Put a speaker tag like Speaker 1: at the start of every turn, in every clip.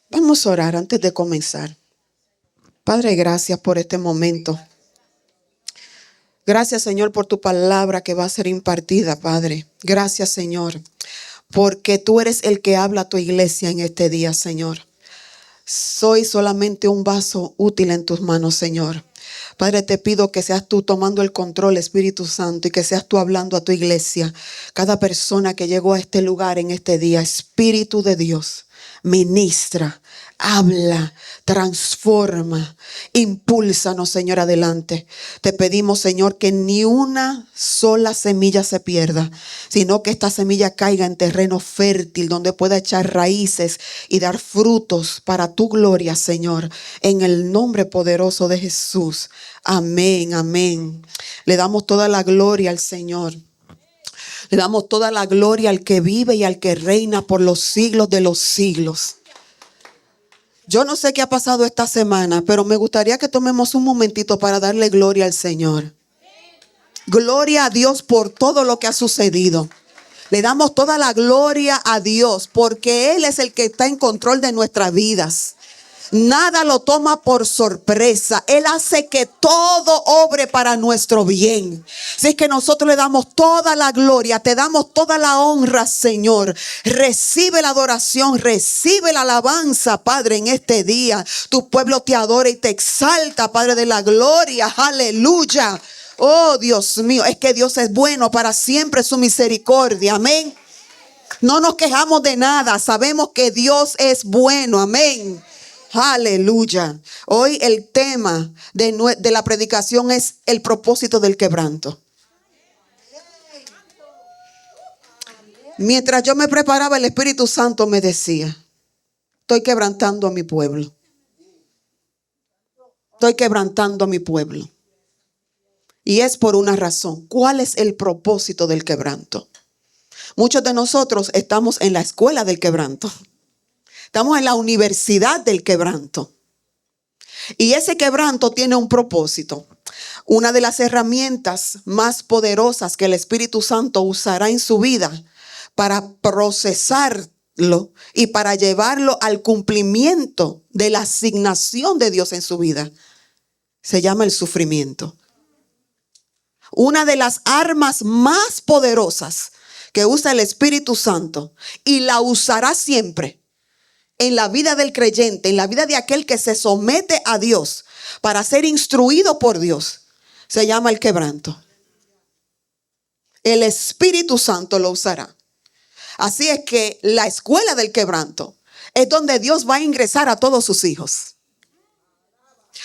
Speaker 1: Vamos a orar antes de comenzar. Padre, gracias por este momento. Gracias, Señor, por tu palabra que va a ser impartida, Padre. Gracias, Señor, porque tú eres el que habla a tu iglesia en este día, Señor. Soy solamente un vaso útil en tus manos, Señor. Padre, te pido que seas tú tomando el control, Espíritu Santo, y que seas tú hablando a tu iglesia. Cada persona que llegó a este lugar en este día, Espíritu de Dios, ministra, habla, transforma, impúlsanos, Señor, adelante. Te pedimos, Señor, que ni una sola semilla se pierda, sino que esta semilla caiga en terreno fértil, donde pueda echar raíces y dar frutos para tu gloria, Señor, en el nombre poderoso de Jesús. Amén, amén. Le damos toda la gloria al Señor. Le damos toda la gloria al que vive y al que reina por los siglos de los siglos. Yo no sé qué ha pasado esta semana, pero me gustaría que tomemos un momentito para darle gloria al Señor. Gloria a Dios por todo lo que ha sucedido. Le damos toda la gloria a Dios porque Él es el que está en control de nuestras vidas. Nada lo toma por sorpresa. Él hace que todo obre para nuestro bien. Así es que nosotros le damos toda la gloria, te damos toda la honra, Señor. Recibe la adoración, recibe la alabanza, Padre, en este día. Tu pueblo te adora y te exalta, Padre de la gloria. Aleluya. Oh, Dios mío, es que Dios es bueno, para siempre su misericordia. Amén. No nos quejamos de nada, sabemos que Dios es bueno. Amén. Aleluya. Hoy el tema de la predicación es el propósito del quebranto. Mientras yo me preparaba, el Espíritu Santo me decía: estoy quebrantando a mi pueblo. Estoy quebrantando a mi pueblo. Y es por una razón. ¿Cuál es el propósito del quebranto? Muchos de nosotros estamos en la escuela del quebranto. Estamos en la universidad del quebranto. Y ese quebranto tiene un propósito. Una de las herramientas más poderosas que el Espíritu Santo usará en su vida para procesarlo y para llevarlo al cumplimiento de la asignación de Dios en su vida se llama el sufrimiento. Una de las armas más poderosas que usa el Espíritu Santo, y la usará siempre en la vida del creyente, en la vida de aquel que se somete a Dios para ser instruido por Dios, se llama el quebranto. El Espíritu Santo lo usará. Así es que la escuela del quebranto es donde Dios va a ingresar a todos sus hijos.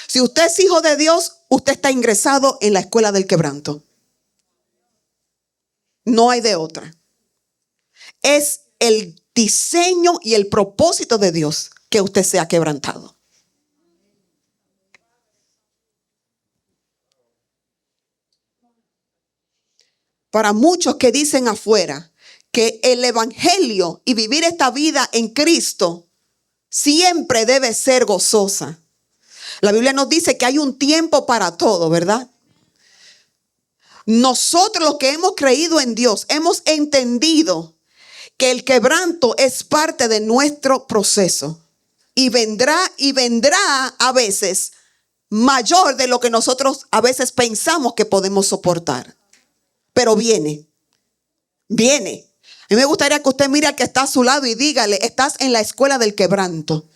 Speaker 1: Si usted es hijo de Dios, usted está ingresado en la escuela del quebranto. No hay de otra. Es el diseño y el propósito de Dios que usted sea quebrantado. Para muchos que dicen afuera que el evangelio y vivir esta vida en Cristo siempre debe ser gozosa. La Biblia nos dice que hay un tiempo para todo, ¿verdad? Nosotros, los que hemos creído en Dios, hemos entendido que el quebranto es parte de nuestro proceso. Y vendrá a veces mayor de lo que nosotros a veces pensamos que podemos soportar. Pero viene. A mí me gustaría que usted mire al que está a su lado y dígale: estás en la escuela del quebranto.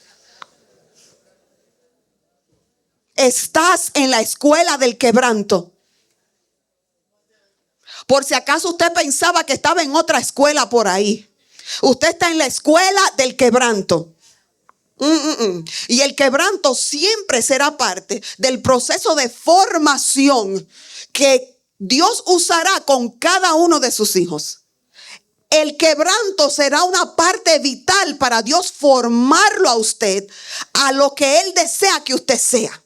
Speaker 1: Estás en la escuela del quebranto. Por si acaso usted pensaba que estaba en otra escuela por ahí. Usted está en la escuela del quebranto. Y el quebranto siempre será parte del proceso de formación que Dios usará con cada uno de sus hijos. El quebranto será una parte vital para Dios formarlo a usted a lo que Él desea que usted sea.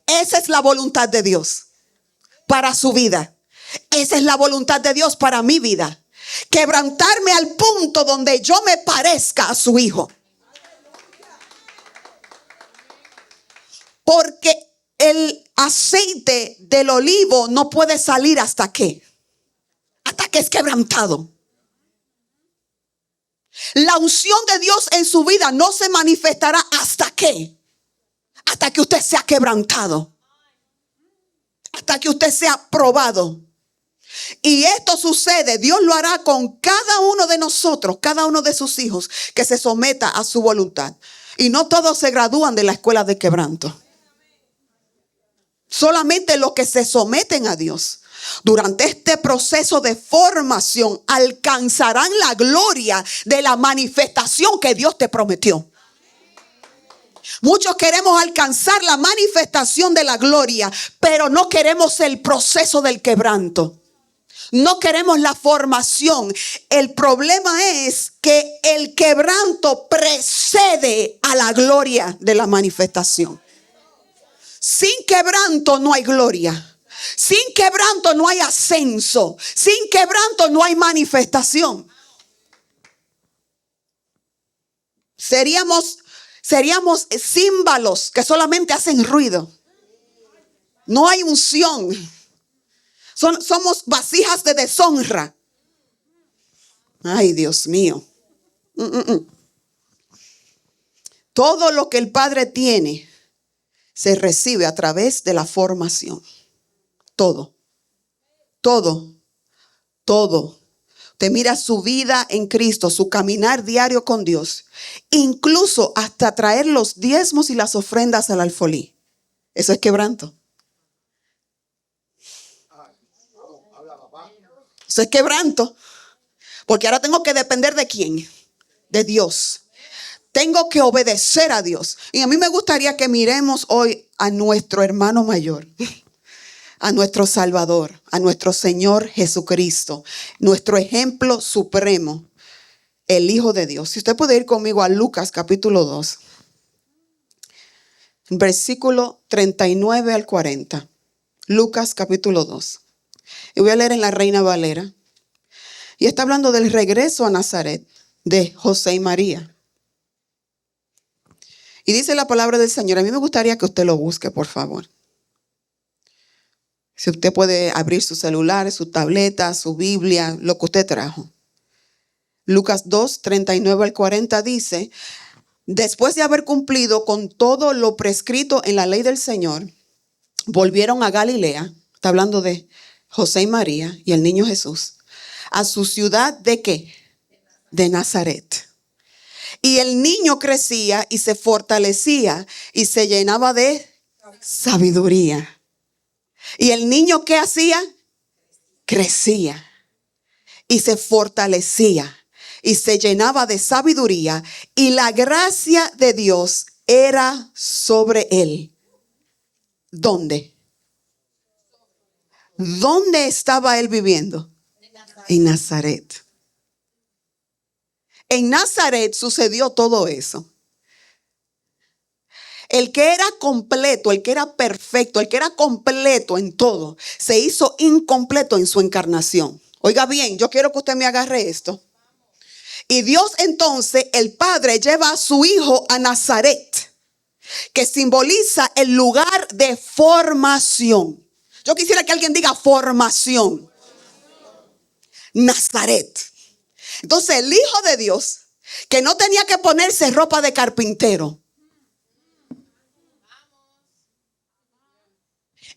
Speaker 1: Esa es la voluntad de Dios para su vida. Esa es la voluntad de Dios para mi vida. Quebrantarme al punto donde yo me parezca a su hijo. Porque el aceite del olivo no puede salir hasta que es quebrantado. La unción de Dios en su vida no se manifestará hasta que usted sea quebrantado, hasta que usted sea probado. Y esto sucede, Dios lo hará con cada uno de nosotros, cada uno de sus hijos que se someta a su voluntad. Y no todos se gradúan de la escuela de quebranto. Solamente los que se someten a Dios durante este proceso de formación alcanzarán la gloria de la manifestación que Dios te prometió. Muchos queremos alcanzar la manifestación de la gloria, pero no queremos el proceso del quebranto. No queremos la formación. El problema es que el quebranto precede a la gloria de la manifestación. Sin quebranto no hay gloria. Sin quebranto no hay ascenso. Sin quebranto no hay manifestación. Seríamos címbalos que solamente hacen ruido. No hay unción. Somos vasijas de deshonra. Ay, Dios mío. Todo lo que el Padre tiene se recibe a través de la formación. Todo. Usted mira su vida en Cristo, su caminar diario con Dios. Incluso hasta traer los diezmos y las ofrendas al alfolí. Eso es quebranto. Eso es quebranto. Porque ahora tengo que depender ¿de quién? De Dios. Tengo que obedecer a Dios. Y a mí me gustaría que miremos hoy a nuestro hermano mayor, a nuestro Salvador, a nuestro Señor Jesucristo, nuestro ejemplo supremo, el Hijo de Dios. Si usted puede ir conmigo a Lucas capítulo 2, versículo 39 al 40. Lucas capítulo 2. Y voy a leer en la Reina Valera. Y está hablando del regreso a Nazaret de José y María. Y dice la palabra del Señor. A mí me gustaría que usted lo busque, por favor. Si usted puede abrir su celular, su tableta, su Biblia, lo que usted trajo. Lucas 2, 39 al 40 dice: después de haber cumplido con todo lo prescrito en la ley del Señor, volvieron a Galilea. Está hablando de José y María y el niño Jesús. A su ciudad ¿de qué? De Nazaret. Y el niño crecía y se fortalecía y se llenaba de sabiduría. ¿Y el niño qué hacía? Crecía y se fortalecía y se llenaba de sabiduría, y la gracia de Dios era sobre él. ¿Dónde? ¿Dónde estaba él viviendo? En Nazaret. En Nazaret sucedió todo eso. El que era completo, el que era perfecto, el que era completo en todo, se hizo incompleto en su encarnación. Oiga bien, yo quiero que usted me agarre esto. Y Dios entonces, el Padre, lleva a su Hijo a Nazaret, que simboliza el lugar de formación. Yo quisiera que alguien diga formación. Nazaret. Entonces el Hijo de Dios, que no tenía que ponerse ropa de carpintero.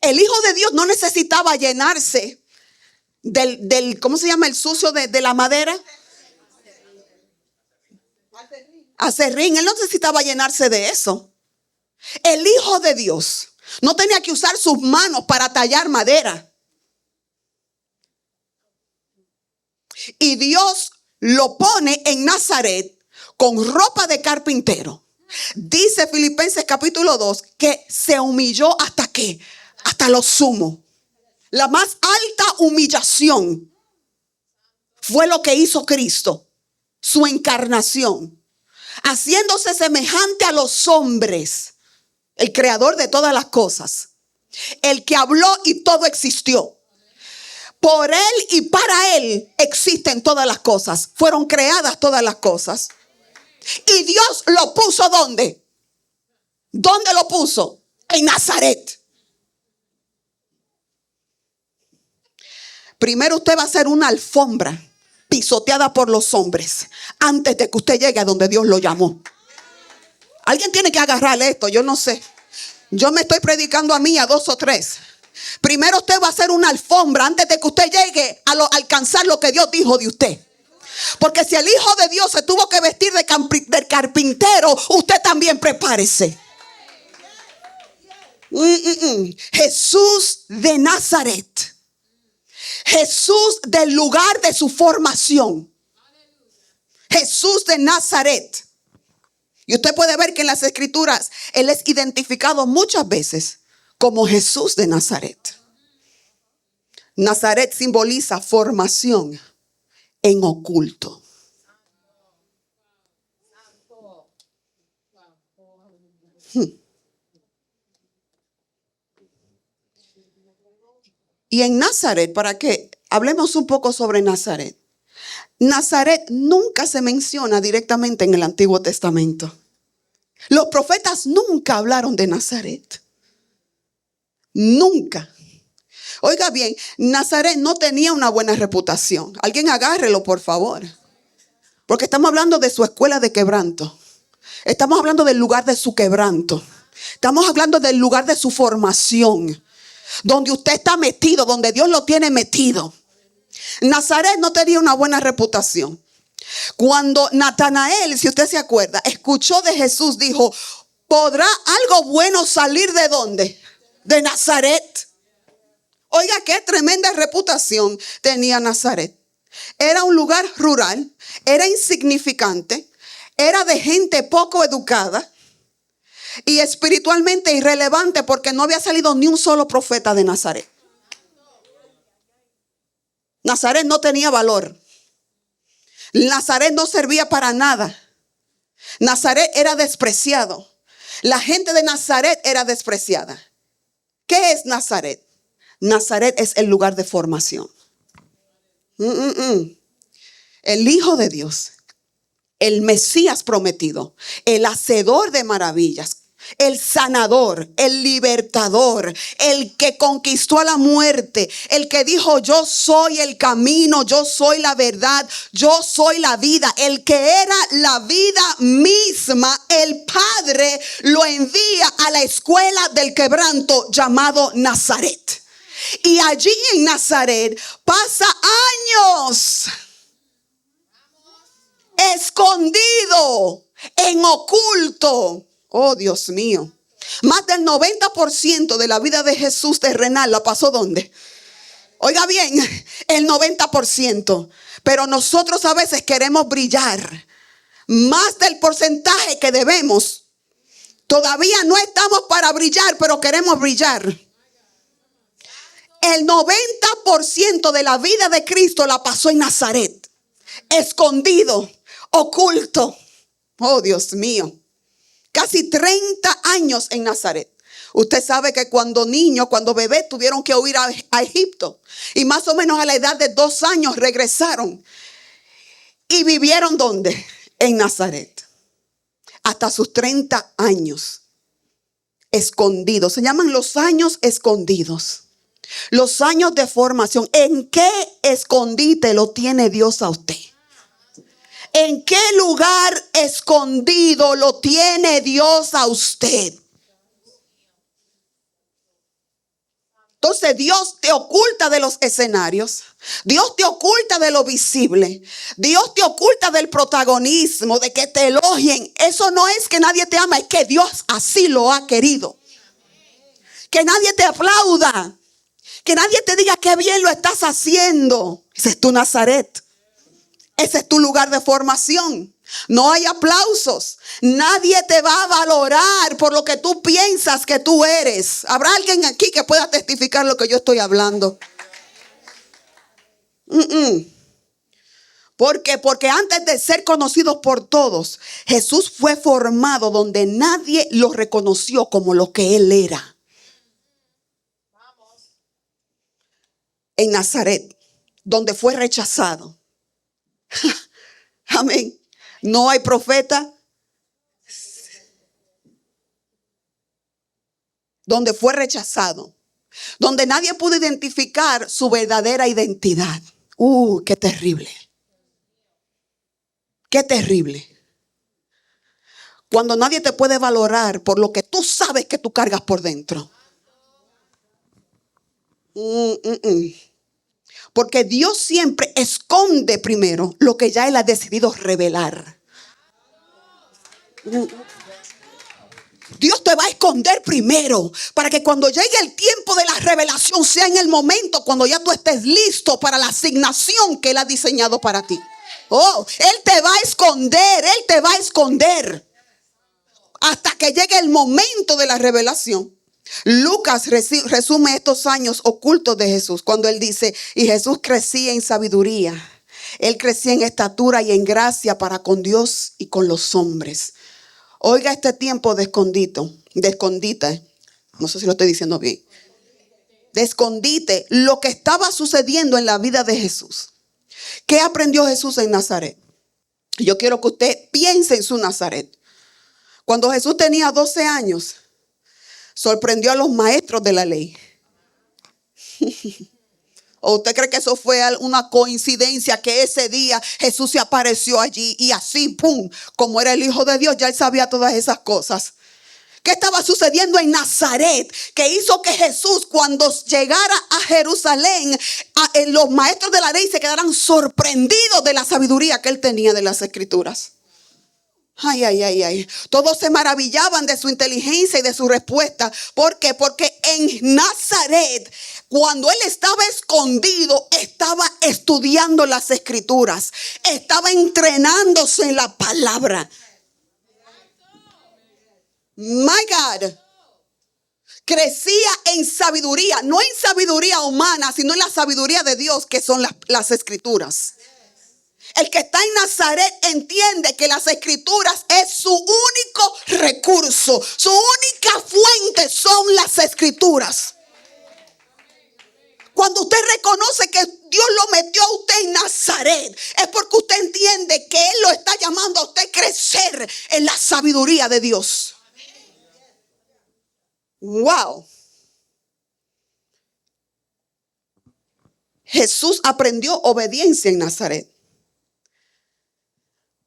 Speaker 1: El Hijo de Dios no necesitaba llenarse del ¿cómo se llama? El sucio de la madera. Acerrín. Él no necesitaba llenarse de eso. El Hijo de Dios no tenía que usar sus manos para tallar madera. Y Dios lo pone en Nazaret con ropa de carpintero. Dice Filipenses capítulo 2 que se humilló hasta ¿qué? Hasta lo sumo. La más alta humillación fue lo que hizo Cristo, su encarnación, haciéndose semejante a los hombres, el creador de todas las cosas, el que habló y todo existió. Por él y para él existen todas las cosas, fueron creadas todas las cosas. Y Dios lo puso ¿dónde? ¿Dónde lo puso? En Nazaret. Primero usted va a hacer una alfombra pisoteada por los hombres antes de que usted llegue a donde Dios lo llamó. Alguien tiene que agarrarle esto, yo no sé. Yo me estoy predicando a mí, a 2 o 3. Primero usted va a hacer una alfombra antes de que usted llegue a alcanzar lo que Dios dijo de usted. Porque si el Hijo de Dios se tuvo que vestir de carpintero, usted también prepárese. Jesús de Nazaret. Jesús del lugar de su formación. Jesús de Nazaret. Y usted puede ver que en las escrituras Él es identificado muchas veces como Jesús de Nazaret. Nazaret simboliza formación en oculto. Y en Nazaret, para que hablemos un poco sobre Nazaret. Nazaret nunca se menciona directamente en el Antiguo Testamento. Los profetas nunca hablaron de Nazaret. Nunca. Oiga bien, Nazaret no tenía una buena reputación. Alguien agárrelo, por favor. Porque estamos hablando de su escuela de quebranto. Estamos hablando del lugar de su quebranto. Estamos hablando del lugar de su formación. Donde usted está metido, donde Dios lo tiene metido. Nazaret no tenía una buena reputación. Cuando Natanael, si usted se acuerda, escuchó de Jesús, dijo: ¿podrá algo bueno salir de dónde? De Nazaret. Oiga, qué tremenda reputación tenía Nazaret. Era un lugar rural, era insignificante, era de gente poco educada y espiritualmente irrelevante, porque no había salido ni un solo profeta de Nazaret. Nazaret no tenía valor. Nazaret no servía para nada. Nazaret era despreciado. La gente de Nazaret era despreciada. ¿Qué es Nazaret? Nazaret es el lugar de formación. El Hijo de Dios, el Mesías prometido, el hacedor de maravillas, el sanador, el libertador, el que conquistó a la muerte, el que dijo: yo soy el camino, yo soy la verdad, yo soy la vida, el que era la vida misma. El Padre lo envía a la escuela del quebranto llamado Nazaret. Y allí en Nazaret pasa años escondido, en oculto. Oh, Dios mío. Más del 90% de la vida de Jesús terrenal la pasó ¿dónde? Oiga bien, el 90%. Pero nosotros a veces queremos brillar más del porcentaje que debemos. Todavía no estamos para brillar, pero queremos brillar. El 90% de la vida de Cristo la pasó en Nazaret. Escondido, oculto. Oh, Dios mío. Casi 30 años en Nazaret. Usted sabe que cuando niños, cuando bebés, tuvieron que huir a Egipto. Y más o menos a la edad de 2 años regresaron. ¿Y vivieron dónde? En Nazaret. Hasta sus 30 años. Escondidos. Se llaman los años escondidos. Los años de formación. ¿En qué escondite lo tiene Dios a usted? ¿En qué lugar escondido lo tiene Dios a usted? Entonces Dios te oculta de los escenarios. Dios te oculta de lo visible. Dios te oculta del protagonismo, de que te elogien. Eso no es que nadie te ama, es que Dios así lo ha querido. Que nadie te aplauda. Que nadie te diga qué bien lo estás haciendo. Ese es tu Nazaret. Ese es tu lugar de formación. No hay aplausos. Nadie te va a valorar por lo que tú piensas que tú eres. ¿Habrá alguien aquí que pueda testificar lo que yo estoy hablando? Porque antes de ser conocido por todos, Jesús fue formado donde nadie lo reconoció como lo que Él era. En Nazaret, donde fue rechazado. Amén. No hay profeta. Donde fue rechazado. Donde nadie pudo identificar su verdadera identidad. Qué terrible. Qué terrible. Cuando nadie te puede valorar por lo que tú sabes que tú cargas por dentro. Porque Dios siempre esconde primero lo que ya Él ha decidido revelar. Dios te va a esconder primero para que cuando llegue el tiempo de la revelación sea en el momento cuando ya tú estés listo para la asignación que Él ha diseñado para ti. Oh, Él te va a esconder, Él te va a esconder hasta que llegue el momento de la revelación. Lucas resume estos años ocultos de Jesús cuando él dice: y Jesús crecía en sabiduría, él crecía en estatura y en gracia para con Dios y con los hombres. Oiga este tiempo de escondite, no sé si lo estoy diciendo bien, de escondite, lo que estaba sucediendo en la vida de Jesús. ¿Qué aprendió Jesús en Nazaret? Yo quiero que usted piense en su Nazaret. Cuando Jesús tenía 12 años, sorprendió a los maestros de la ley. ¿O usted cree que eso fue una coincidencia que ese día Jesús se apareció allí y así, pum, como era el Hijo de Dios, ya él sabía todas esas cosas? ¿Qué estaba sucediendo en Nazaret que hizo que Jesús, cuando llegara a Jerusalén, los maestros de la ley se quedaran sorprendidos de la sabiduría que él tenía de las Escrituras? Ay, ay, ay, ay. Todos se maravillaban de su inteligencia y de su respuesta. ¿Por qué? Porque en Nazaret, cuando él estaba escondido, estaba estudiando las Escrituras. Estaba entrenándose en la palabra. My God. Crecía en sabiduría, no en sabiduría humana, sino en la sabiduría de Dios, que son las Escrituras. El que está en Nazaret entiende que las Escrituras es su único recurso. Su única fuente son las Escrituras. Cuando usted reconoce que Dios lo metió a usted en Nazaret, es porque usted entiende que Él lo está llamando a usted a crecer en la sabiduría de Dios. Wow. Jesús aprendió obediencia en Nazaret.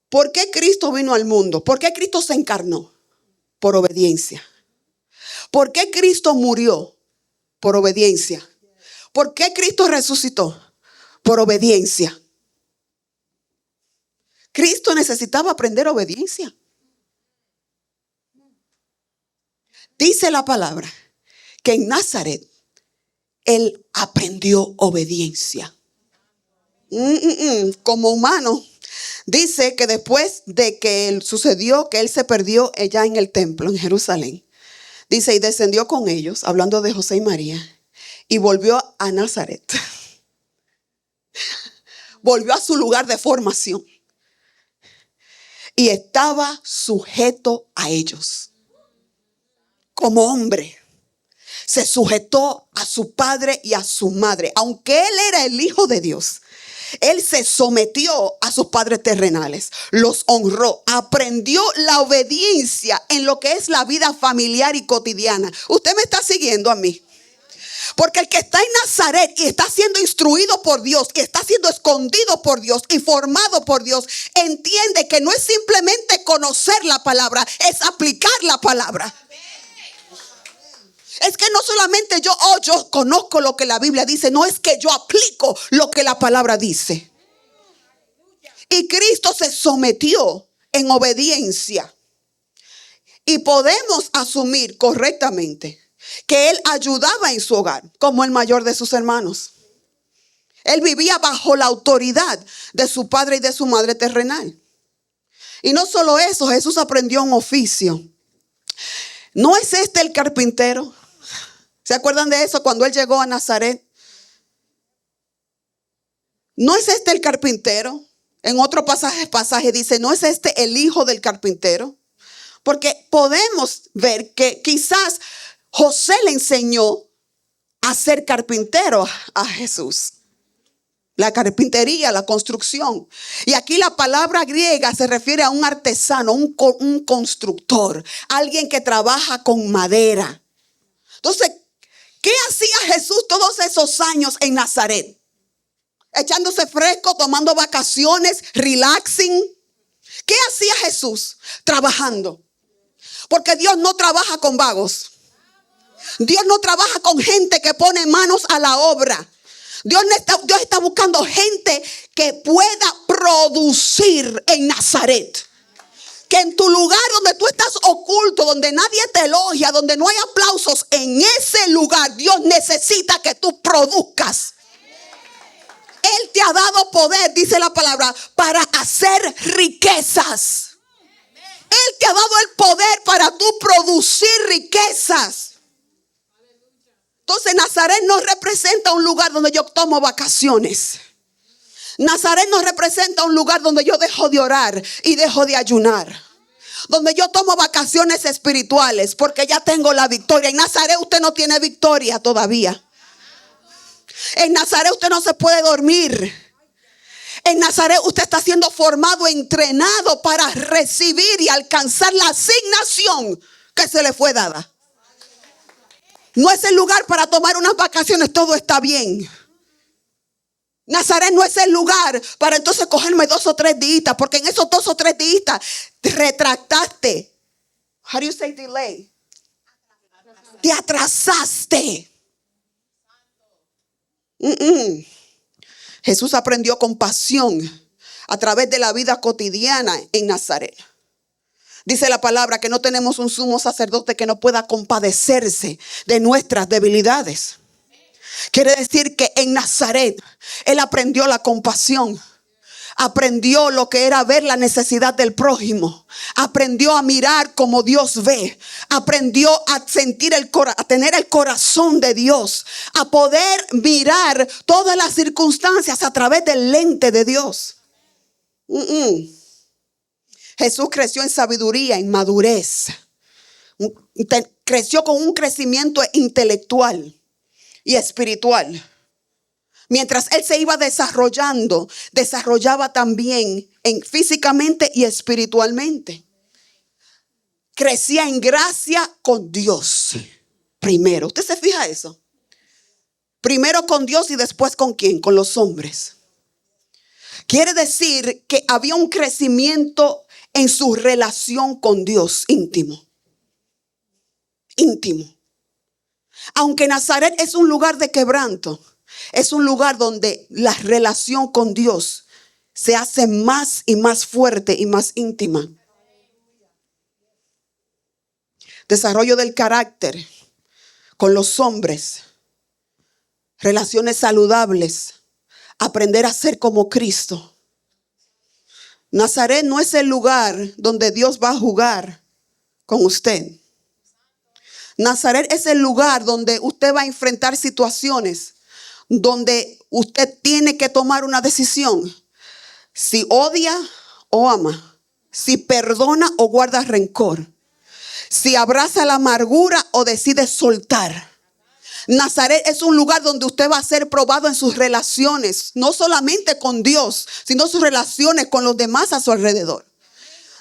Speaker 1: ¿Por qué Cristo vino al mundo? ¿Por qué Cristo se encarnó? Por obediencia. ¿Por qué Cristo murió? Por obediencia. ¿Por qué Cristo resucitó? Por obediencia. Cristo necesitaba aprender obediencia. Dice la palabra que en Nazaret Él aprendió obediencia. Como humano. Dice que después de que sucedió que él se perdió allá en el templo en Jerusalén, dice, y descendió con ellos, hablando de José y María, y volvió a Nazaret. Volvió a su lugar de formación. Y estaba sujeto a ellos. Como hombre, se sujetó a su padre y a su madre. Aunque él era el Hijo de Dios, él se sometió a sus padres terrenales, los honró, aprendió la obediencia en lo que es la vida familiar y cotidiana. ¿Usted me está siguiendo a mí? Porque el que está en Nazaret y está siendo instruido por Dios, y está siendo escondido por Dios y formado por Dios, entiende que no es simplemente conocer la palabra, es aplicar la palabra. Es que no solamente yo conozco lo que la Biblia dice, no es que yo aplico lo que la palabra dice. Y Cristo se sometió en obediencia. Y podemos asumir correctamente que Él ayudaba en su hogar como el mayor de sus hermanos. Él vivía bajo la autoridad de su padre y de su madre terrenal. Y no solo eso, Jesús aprendió un oficio. ¿No es este el carpintero? ¿Se acuerdan de eso cuando él llegó a Nazaret? ¿No es este el carpintero? En otro pasaje dice, ¿no es este el hijo del carpintero? Porque podemos ver que quizás José le enseñó a ser carpintero a Jesús. La carpintería, la construcción. Y aquí la palabra griega se refiere a un artesano, un constructor, alguien que trabaja con madera. Entonces, ¿qué hacía Jesús todos esos años en Nazaret? Echándose fresco, tomando vacaciones, relaxing. ¿Qué hacía Jesús? Trabajando. Porque Dios no trabaja con vagos. Dios no trabaja con gente que pone manos a la obra. Dios está buscando gente que pueda producir en Nazaret. Que en tu lugar donde tú estás oculto, donde nadie te elogia, donde no hay aplausos, en ese lugar Dios necesita que tú produzcas. Él te ha dado poder, dice la palabra, para hacer riquezas. Él te ha dado el poder para tú producir riquezas. Entonces Nazaret no representa un lugar donde yo tomo vacaciones. Nazaret no representa un lugar donde yo dejo de orar y dejo de ayunar. Donde yo tomo vacaciones espirituales porque ya tengo la victoria. En Nazaret usted no tiene victoria todavía. En Nazaret usted no se puede dormir. En Nazaret usted está siendo formado, entrenado para recibir y alcanzar la asignación que se le fue dada. No es el lugar para tomar unas vacaciones, todo está bien. Nazaret no es el lugar para entonces cogerme 2 o 3 días, porque en esos 2 o 3 días te retractaste. How do you say delay? Te atrasaste. Jesús aprendió compasión a través de la vida cotidiana en Nazaret. Dice la palabra que no tenemos un sumo sacerdote que no pueda compadecerse de nuestras debilidades. Quiere decir que en Nazaret él aprendió la compasión. Aprendió lo que era ver la necesidad del prójimo. Aprendió a mirar como Dios ve. Aprendió a sentir a tener el corazón de Dios. A poder mirar todas las circunstancias a través del lente de Dios. Jesús creció en sabiduría, en madurez. Creció con un crecimiento intelectual y espiritual. Mientras él se iba desarrollando, desarrollaba también físicamente y espiritualmente. Crecía en gracia con Dios. Primero, ¿usted se fija eso? Primero con Dios y después ¿con quién? Con los hombres. Quiere decir que había un crecimiento en su relación con Dios íntimo. Íntimo. Aunque Nazaret es un lugar de quebranto, es un lugar donde la relación con Dios se hace más y más fuerte y más íntima. Desarrollo del carácter con los hombres. Relaciones saludables. Aprender a ser como Cristo. Nazaret no es el lugar donde Dios va a jugar con usted. Nazaret es el lugar donde usted va a enfrentar situaciones donde usted tiene que tomar una decisión. Si odia o ama. Si perdona o guarda rencor. Si abraza la amargura o decide soltar. Nazaret es un lugar donde usted va a ser probado en sus relaciones. No solamente con Dios, sino sus relaciones con los demás a su alrededor.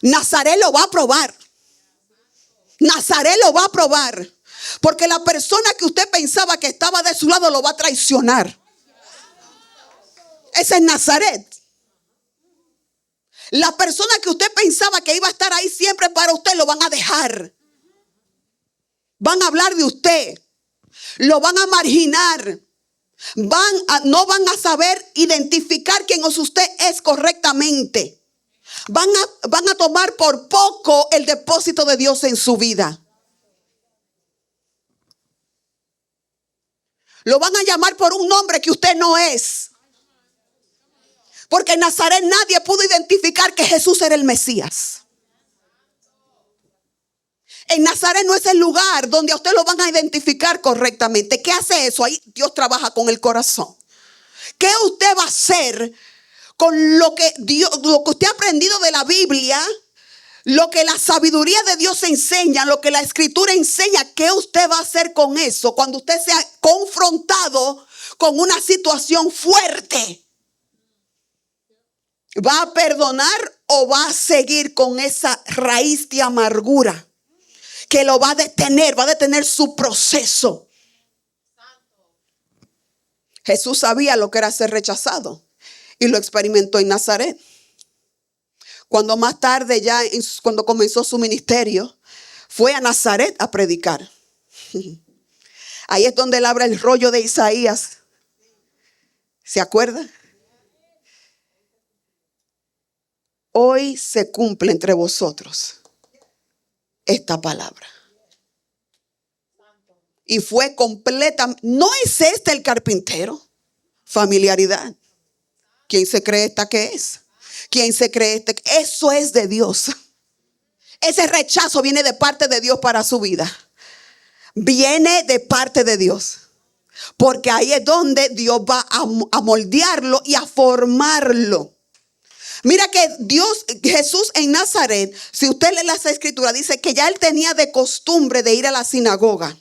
Speaker 1: Nazaret lo va a probar. Nazaret lo va a probar. Porque la persona que usted pensaba que estaba de su lado lo va a traicionar. Ese es Nazaret. La persona que usted pensaba que iba a estar ahí siempre para usted lo van a dejar. Van a hablar de usted. Lo van a marginar. No van a saber identificar quién usted es correctamente. Van a tomar por poco el depósito de Dios en su vida. Lo van a llamar por un nombre que usted no es. Porque en Nazaret nadie pudo identificar que Jesús era el Mesías. En Nazaret no es el lugar donde a usted lo van a identificar correctamente. ¿Qué hace eso? Ahí Dios trabaja con el corazón. ¿Qué usted va a hacer con lo que usted ha aprendido de la Biblia? Lo que la sabiduría de Dios enseña, lo que la escritura enseña, ¿qué usted va a hacer con eso cuando usted sea confrontado con una situación fuerte? ¿Va a perdonar o va a seguir con esa raíz de amargura que lo va a detener su proceso? Jesús sabía lo que era ser rechazado y lo experimentó en Nazaret. Cuando más tarde ya, cuando comenzó su ministerio, fue a Nazaret a predicar. Ahí es donde él abre el rollo de Isaías. ¿Se acuerda? Hoy se cumple entre vosotros esta palabra. Y fue completa. ¿No es este el carpintero? Familiaridad. ¿Quién se cree esta que es? ¿Quién se cree este? Eso es de Dios. Ese rechazo viene de parte de Dios para su vida. Viene de parte de Dios. Porque ahí es donde Dios va a moldearlo y a formarlo. Mira que Jesús en Nazaret, si usted lee las escrituras, dice que ya él tenía de costumbre de ir a la sinagoga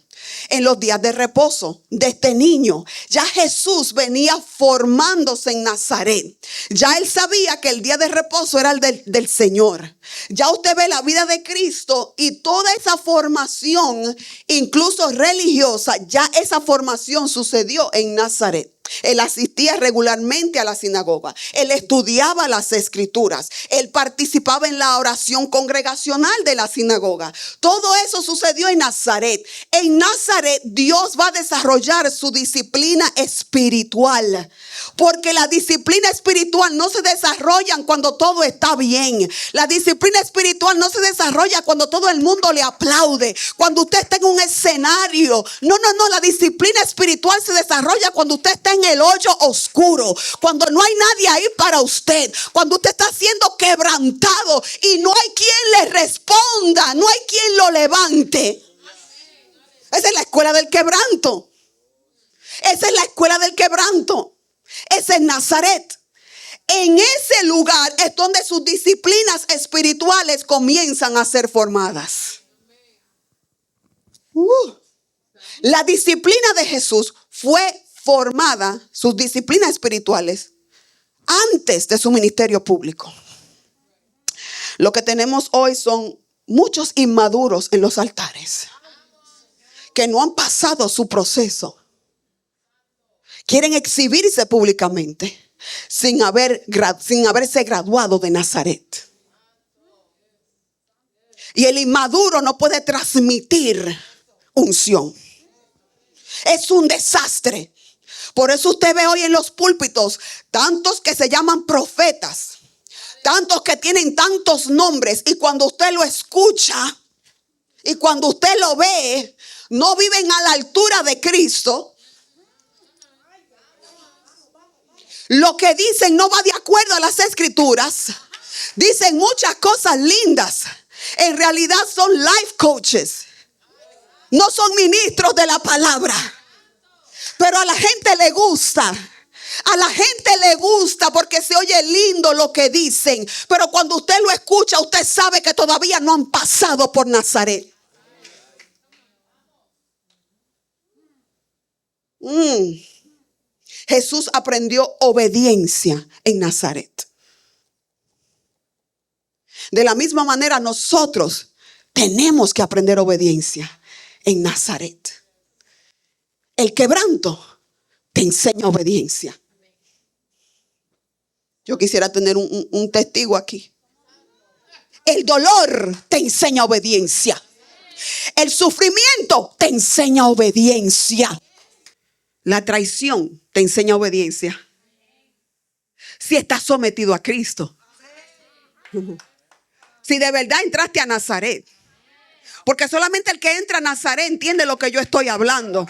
Speaker 1: en los días de reposo. Desde niño ya Jesús venía formándose en Nazaret. Ya él sabía que el día de reposo era el del Señor. Ya usted ve la vida de Cristo y toda esa formación, incluso religiosa, ya esa formación sucedió en Nazaret. Él asistía regularmente a la sinagoga. Él estudiaba las escrituras. Él participaba en la oración congregacional de la sinagoga. Todo eso sucedió en Nazaret. En Nazaret Dios va a desarrollar su disciplina espiritual. Porque la disciplina espiritual no se desarrolla cuando todo está bien. La disciplina espiritual no se desarrolla cuando todo el mundo le aplaude. Cuando usted está en un escenario. No. La disciplina espiritual se desarrolla cuando usted está en el hoyo oscuro. Cuando no hay nadie ahí para usted. Cuando usted está siendo quebrantado y no hay quien le responda. No hay quien lo levante. Esa es la escuela del quebranto. Esa es la escuela del quebranto. Ese es Nazaret. En ese lugar es donde sus disciplinas espirituales comienzan a ser formadas. La disciplina de Jesús fue formada, sus disciplinas espirituales, antes de su ministerio público. Lo que tenemos hoy son muchos inmaduros en los altares que no han pasado su proceso. Quieren exhibirse públicamente sin haberse graduado de Nazaret. Y el inmaduro no puede transmitir unción. Es un desastre. Por eso usted ve hoy en los púlpitos tantos que se llaman profetas, tantos que tienen tantos nombres, y cuando usted lo escucha y cuando usted lo ve, no viven a la altura de Cristo. Lo que dicen no va de acuerdo a las escrituras. Dicen muchas cosas lindas. En realidad son life coaches. No son ministros de la palabra. Pero a la gente le gusta. A la gente le gusta porque se oye lindo lo que dicen. Pero cuando usted lo escucha, usted sabe que todavía no han pasado por Nazaret. Jesús aprendió obediencia en Nazaret. De la misma manera nosotros tenemos que aprender obediencia en Nazaret. El quebranto te enseña obediencia. Yo quisiera tener un testigo aquí. El dolor te enseña obediencia. El sufrimiento te enseña obediencia. La traición te enseña obediencia. Si estás sometido a Cristo. Si de verdad entraste a Nazaret. Porque solamente el que entra a Nazaret entiende lo que yo estoy hablando.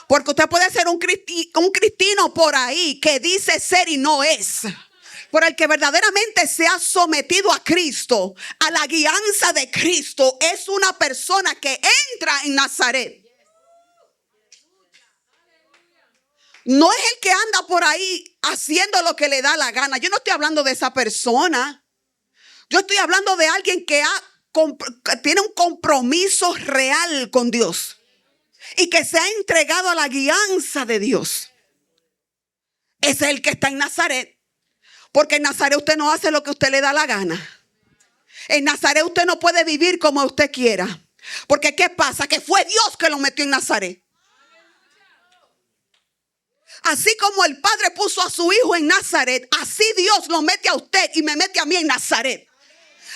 Speaker 1: Porque usted puede ser un cristino por ahí que dice ser y no es. Pero el que verdaderamente se ha sometido a Cristo, a la guianza de Cristo, es una persona que entra en Nazaret. No es el que anda por ahí haciendo lo que le da la gana. Yo no estoy hablando de esa persona. Yo estoy hablando de alguien que tiene un compromiso real con Dios. Y que se ha entregado a la guianza de Dios. Ese es el que está en Nazaret. Porque en Nazaret usted no hace lo que usted le da la gana. En Nazaret usted no puede vivir como usted quiera. Porque ¿qué pasa? Que fue Dios que lo metió en Nazaret. Así como el Padre puso a su hijo en Nazaret, así Dios lo mete a usted y me mete a mí en Nazaret.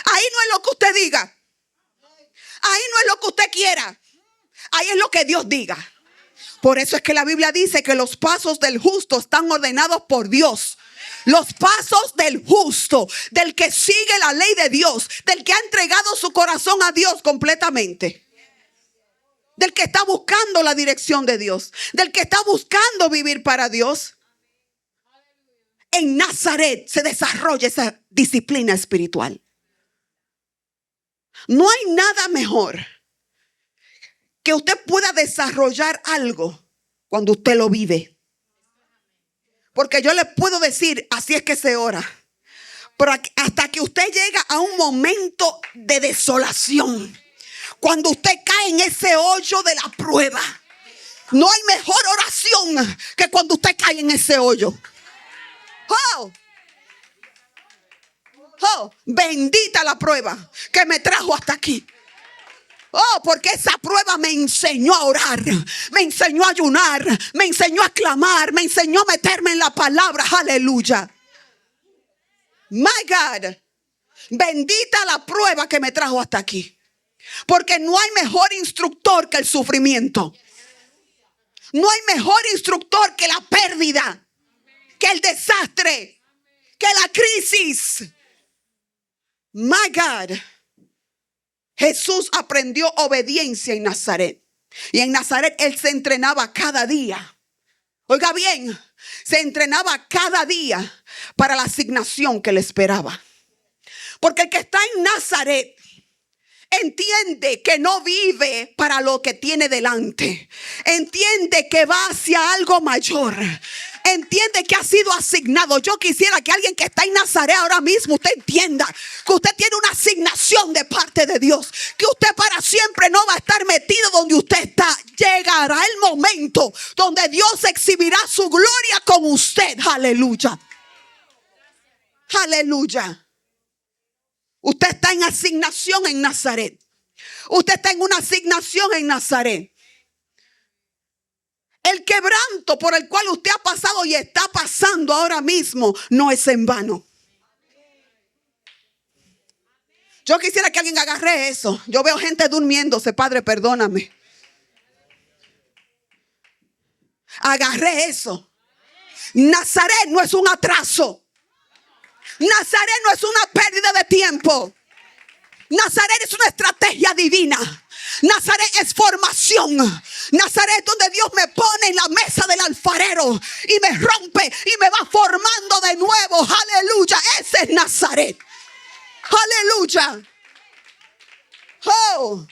Speaker 1: Ahí no es lo que usted diga. Ahí no es lo que usted quiera. Ahí es lo que Dios diga. Por eso es que la Biblia dice que los pasos del justo están ordenados por Dios. Los pasos del justo, del que sigue la ley de Dios, del que ha entregado su corazón a Dios completamente, del que está buscando la dirección de Dios, del que está buscando vivir para Dios. En Nazaret se desarrolla esa disciplina espiritual. No hay nada mejor que usted pueda desarrollar algo cuando usted lo vive. Porque yo le puedo decir, así es que se ora. Pero hasta que usted llega a un momento de desolación, cuando usted cae en ese hoyo de la prueba, no hay mejor oración que cuando usted cae en ese hoyo. Oh, oh, bendita la prueba que me trajo hasta aquí. Oh, porque esa prueba me enseñó a orar, me enseñó a ayunar, me enseñó a clamar, me enseñó a meterme en la palabra. Aleluya. My God. Bendita la prueba que me trajo hasta aquí. Porque no hay mejor instructor que el sufrimiento. No hay mejor instructor que la pérdida, que el desastre, que la crisis. My God. Jesús aprendió obediencia en Nazaret. Y en Nazaret él se entrenaba cada día. Oiga bien, se entrenaba cada día para la asignación que le esperaba. Porque el que está en Nazaret entiende que no vive para lo que tiene delante. Entiende que va hacia algo mayor. Entiende que ha sido asignado. Yo quisiera que alguien que está en Nazaret ahora mismo, usted entienda que usted tiene una asignación de parte de Dios. Que usted para siempre no va a estar metido donde usted está. Llegará el momento donde Dios exhibirá su gloria con usted. Aleluya. Aleluya. Usted está en asignación en Nazaret. Usted está en una asignación en Nazaret. El quebranto por el cual usted ha pasado y está pasando ahora mismo no es en vano. Yo quisiera que alguien agarre eso. Yo veo gente durmiéndose. Padre, perdóname. Agarré eso. Nazaret no es un atraso. Nazaret no es una pérdida de tiempo. Nazaret es una estrategia divina. Nazaret es formación. Nazaret es donde Dios me pone en la mesa del alfarero y me rompe y me va formando de nuevo. Aleluya. Ese es Nazaret. Aleluya. Oh.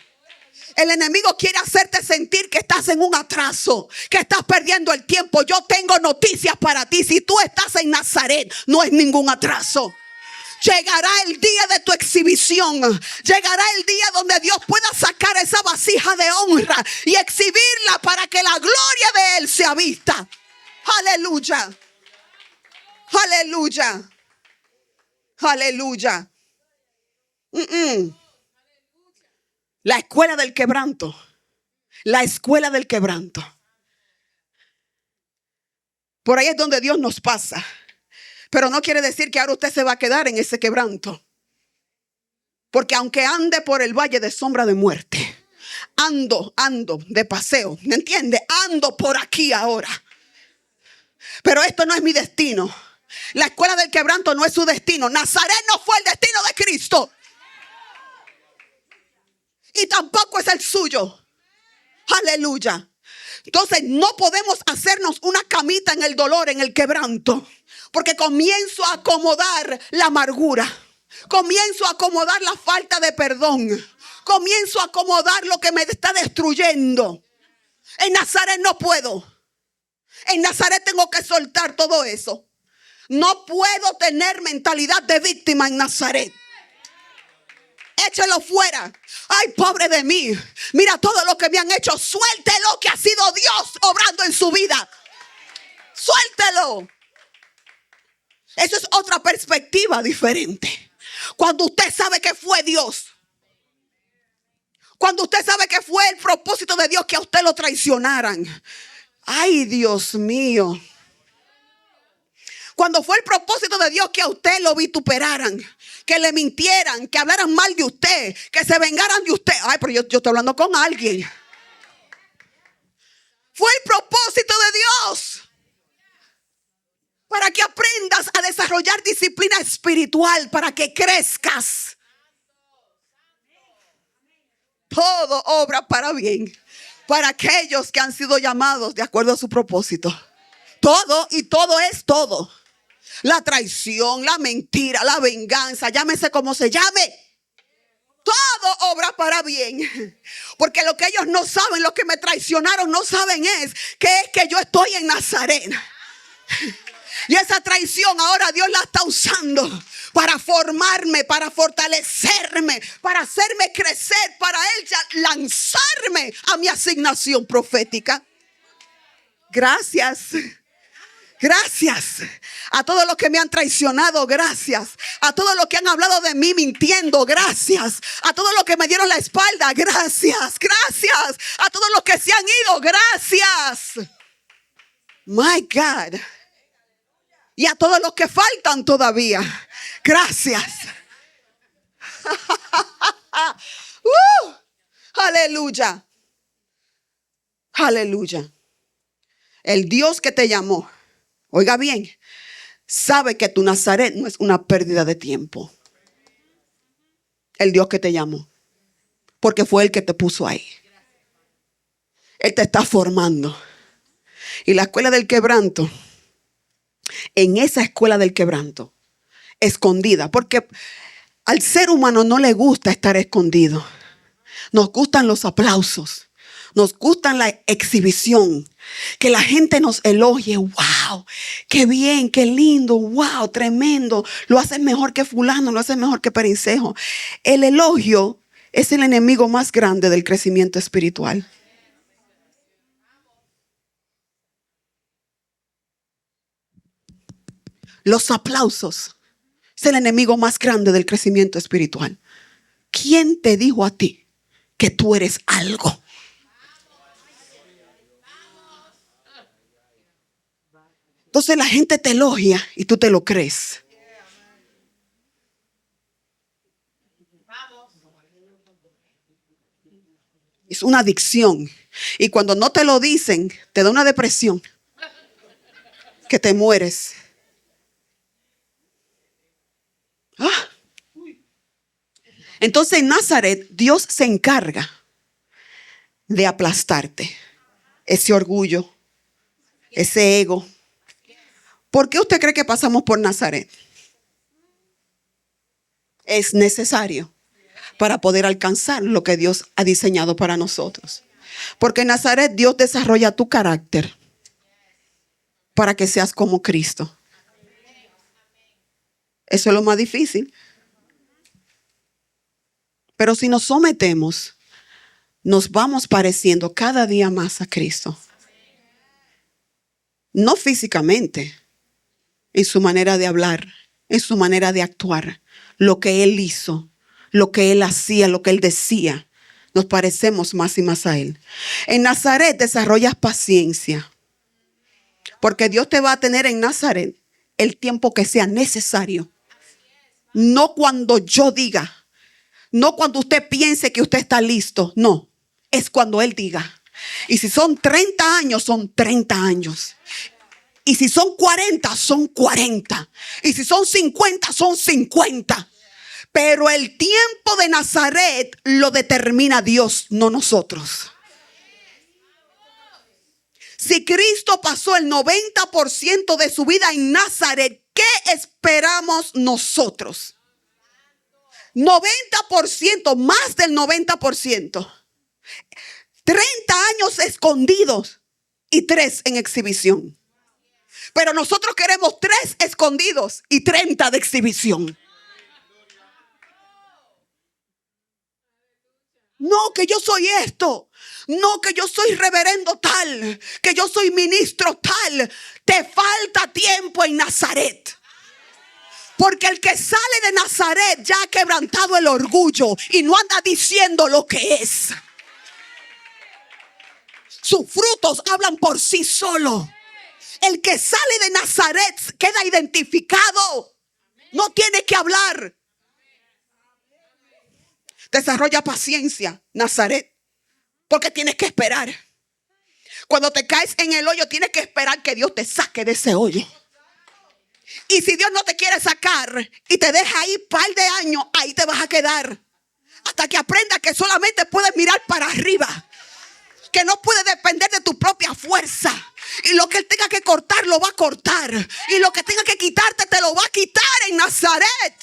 Speaker 1: El enemigo quiere hacerte sentir que estás en un atraso, que estás perdiendo el tiempo. Yo tengo noticias para ti. Si tú estás en Nazaret, no es ningún atraso. Llegará el día de tu exhibición. Llegará el día donde Dios pueda sacar esa vasija de honra y exhibirla para que la gloria de Él sea vista. Aleluya. Aleluya. Aleluya. La escuela del quebranto. La escuela del quebranto. Por ahí es donde Dios nos pasa. Pero no quiere decir que ahora usted se va a quedar en ese quebranto. Porque aunque ande por el valle de sombra de muerte, ando de paseo, ¿me entiende? Ando por aquí ahora. Pero esto no es mi destino. La escuela del quebranto no es su destino. Nazaret no fue el destino de Cristo. Y tampoco es el suyo. Aleluya. Entonces no podemos hacernos una camita en el dolor, en el quebranto. Porque comienzo a acomodar la amargura. Comienzo a acomodar la falta de perdón. Comienzo a acomodar lo que me está destruyendo. En Nazaret no puedo. En Nazaret tengo que soltar todo eso. No puedo tener mentalidad de víctima en Nazaret. Échelo fuera. Ay, pobre de mí. Mira todo lo que me han hecho. Suéltelo, que ha sido Dios obrando en su vida. Suéltelo. Eso es otra perspectiva diferente. Cuando usted sabe que fue Dios. Cuando usted sabe que fue el propósito de Dios que a usted lo traicionaran. Ay, Dios mío. Cuando fue el propósito de Dios que a usted lo vituperaran, que le mintieran, que hablaran mal de usted, que se vengaran de usted. Ay, pero yo estoy hablando con alguien. Fue el propósito de Dios para que aprendas a desarrollar disciplina espiritual, para que crezcas. Todo obra para bien para aquellos que han sido llamados de acuerdo a su propósito. Todo, y todo es todo. La traición, la mentira, la venganza, llámese como se llame. Todo obra para bien. Porque lo que ellos no saben, los que me traicionaron no saben es que yo estoy en Nazaret. Y esa traición ahora Dios la está usando para formarme, para fortalecerme, para hacerme crecer, para Él lanzarme a mi asignación profética. Gracias. Gracias a todos los que me han traicionado, gracias. A todos los que han hablado de mí mintiendo, gracias. A todos los que me dieron la espalda, gracias. Gracias a todos los que se han ido, gracias. My God. Y a todos los que faltan todavía, gracias. Aleluya. Aleluya. El Dios que te llamó, oiga bien, sabe que tu Nazaret no es una pérdida de tiempo. El Dios que te llamó, porque fue el que te puso ahí. Él te está formando. Y la escuela del quebranto, en esa escuela del quebranto, escondida, porque al ser humano no le gusta estar escondido. Nos gustan los aplausos. Nos gusta la exhibición, que la gente nos elogie. Wow, qué bien, qué lindo, wow, tremendo. Lo haces mejor que fulano, lo haces mejor que Perencejo. El elogio es el enemigo más grande del crecimiento espiritual. Los aplausos es el enemigo más grande del crecimiento espiritual. ¿Quién te dijo a ti que tú eres algo? Entonces la gente te elogia y tú te lo crees. Es una adicción. Y cuando no te lo dicen, te da una depresión que te mueres. Entonces en Nazaret Dios se encarga de aplastarte. Ese orgullo, ese ego. ¿Por qué usted cree que pasamos por Nazaret? Es necesario para poder alcanzar lo que Dios ha diseñado para nosotros. Porque en Nazaret Dios desarrolla tu carácter para que seas como Cristo. Eso es lo más difícil. Pero si nos sometemos, nos vamos pareciendo cada día más a Cristo. No físicamente, en su manera de hablar, en su manera de actuar, lo que Él hizo, lo que Él hacía, lo que Él decía. Nos parecemos más y más a Él. En Nazaret desarrollas paciencia, porque Dios te va a tener en Nazaret el tiempo que sea necesario. No cuando yo diga, no cuando usted piense que usted está listo, no, es cuando Él diga. Y si son 30 años, son 30 años. Y si son 40, son 40. Y si son 50, son 50. Pero el tiempo de Nazaret lo determina Dios, no nosotros. Si Cristo pasó el 90% de su vida en Nazaret, ¿qué esperamos nosotros? 90%, más del 90%. 30 años escondidos y 3 en exhibición. Pero nosotros queremos 3 escondidos y 30 de exhibición. No, que yo soy esto. No, que yo soy reverendo tal. Que yo soy ministro tal. Te falta tiempo en Nazaret. Porque el que sale de Nazaret ya ha quebrantado el orgullo y no anda diciendo lo que es. Sus frutos hablan por sí solo. El que sale de Nazaret queda identificado. No tiene que hablar. Desarrolla paciencia, Nazaret, porque tienes que esperar. Cuando te caes en el hoyo, tienes que esperar que Dios te saque de ese hoyo. Y si Dios no te quiere sacar y te deja ahí un par de años, ahí te vas a quedar. Hasta que aprendas que solamente puedes mirar para arriba. Que no puedes depender de tu propia fuerza. Y lo que Él tenga que cortar, lo va a cortar. Y lo que tenga que quitarte, te lo va a quitar en Nazaret.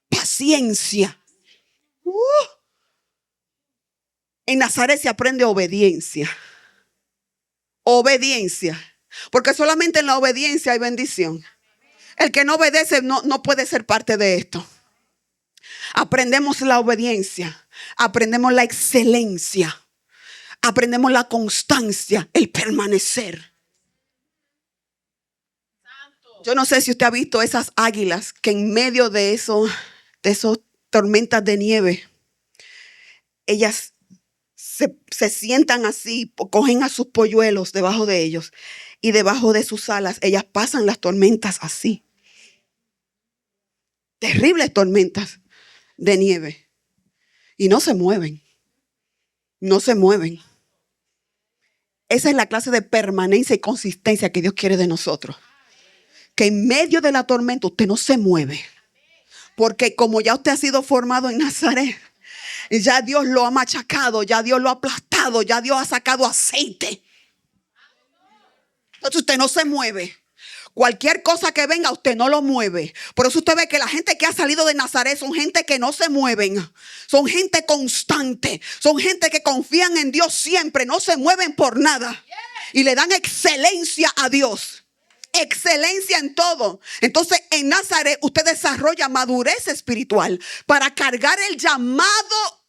Speaker 1: Paciencia. En Nazaret se aprende obediencia. Obediencia. Porque solamente en la obediencia hay bendición. El que no obedece no puede ser parte de esto. Aprendemos la obediencia. Aprendemos la excelencia. Aprendemos la constancia, el permanecer. Yo no sé si usted ha visto esas águilas que en medio de esos tormentas de nieve, ellas se sientan así, cogen a sus polluelos debajo de ellos y debajo de sus alas ellas pasan las tormentas así. Terribles tormentas de nieve. Y no se mueven. No se mueven. Esa es la clase de permanencia y consistencia que Dios quiere de nosotros. Que en medio de la tormenta usted no se mueve. Porque como ya usted ha sido formado en Nazaret, ya Dios lo ha machacado, ya Dios lo ha aplastado, ya Dios ha sacado aceite. Entonces usted no se mueve. Cualquier cosa que venga, usted no lo mueve. Por eso usted ve que la gente que ha salido de Nazaret son gente que no se mueven. Son gente constante. Son gente que confían en Dios siempre. No se mueven por nada. Y le dan excelencia a Dios. Excelencia en todo. Entonces en Nazaret usted desarrolla madurez espiritual para cargar el llamado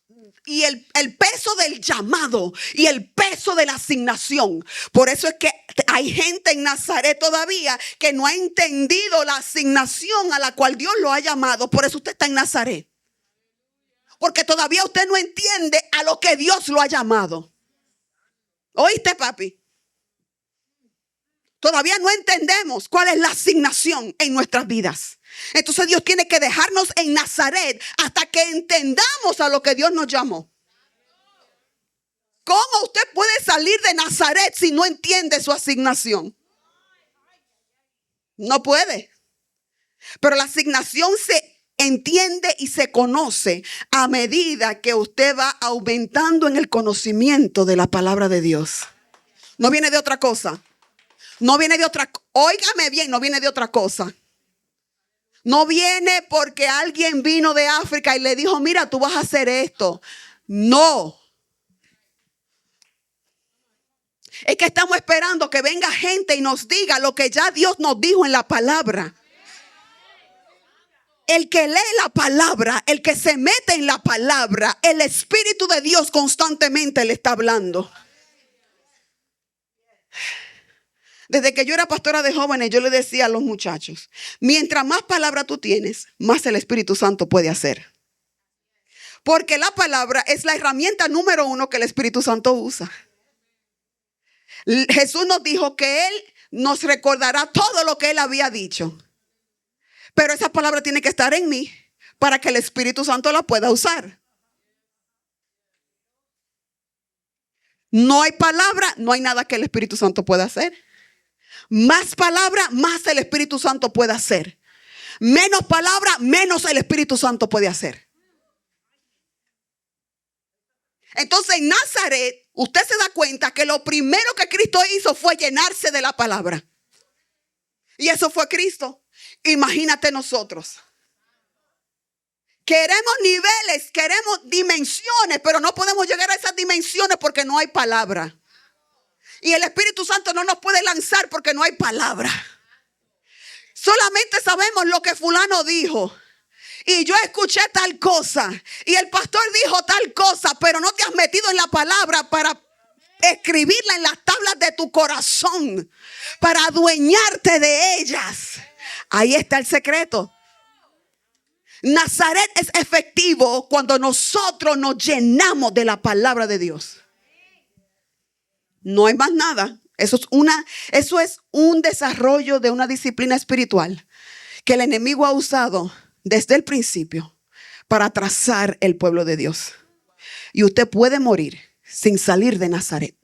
Speaker 1: y el peso del llamado y el peso de la asignación. Por eso es que hay gente en Nazaret todavía que no ha entendido la asignación a la cual Dios lo ha llamado. Por eso usted está en Nazaret. Porque todavía usted no entiende a lo que Dios lo ha llamado. ¿Oíste, papi? Todavía no entendemos cuál es la asignación en nuestras vidas. Entonces Dios tiene que dejarnos en Nazaret hasta que entendamos a lo que Dios nos llamó. ¿Cómo usted puede salir de Nazaret si no entiende su asignación? No puede. Pero la asignación se entiende y se conoce a medida que usted va aumentando en el conocimiento de la palabra de Dios. No viene de otra cosa. No viene de otra, óigame bien, no viene de otra cosa. No viene porque alguien vino de África y le dijo, mira, tú vas a hacer esto. No. Es que estamos esperando que venga gente y nos diga lo que ya Dios nos dijo en la palabra. El que lee la palabra, el que se mete en la palabra, el Espíritu de Dios constantemente le está hablando. Desde que yo era pastora de jóvenes, yo le decía a los muchachos, mientras más palabra tú tienes, más el Espíritu Santo puede hacer. Porque la palabra es la herramienta número 1 que el Espíritu Santo usa. Jesús nos dijo que Él nos recordará todo lo que Él había dicho. Pero esa palabra tiene que estar en mí para que el Espíritu Santo la pueda usar. No hay palabra, no hay nada que el Espíritu Santo pueda hacer. Más palabra, más el Espíritu Santo puede hacer. Menos palabra, menos el Espíritu Santo puede hacer. Entonces en Nazaret, usted se da cuenta que lo primero que Cristo hizo fue llenarse de la palabra. Y eso fue Cristo. Imagínate nosotros. Queremos niveles, queremos dimensiones, pero no podemos llegar a esas dimensiones porque no hay palabra. Y el Espíritu Santo no nos puede lanzar porque no hay palabra. Solamente sabemos lo que fulano dijo. Y yo escuché tal cosa. Y el pastor dijo tal cosa. Pero no te has metido en la palabra para escribirla en las tablas de tu corazón. Para adueñarte de ellas. Ahí está el secreto. Nazaret es efectivo cuando nosotros nos llenamos de la palabra de Dios. No hay más nada. Eso es un desarrollo de una disciplina espiritual que el enemigo ha usado desde el principio para trazar el pueblo de Dios. Y usted puede morir sin salir de Nazaret.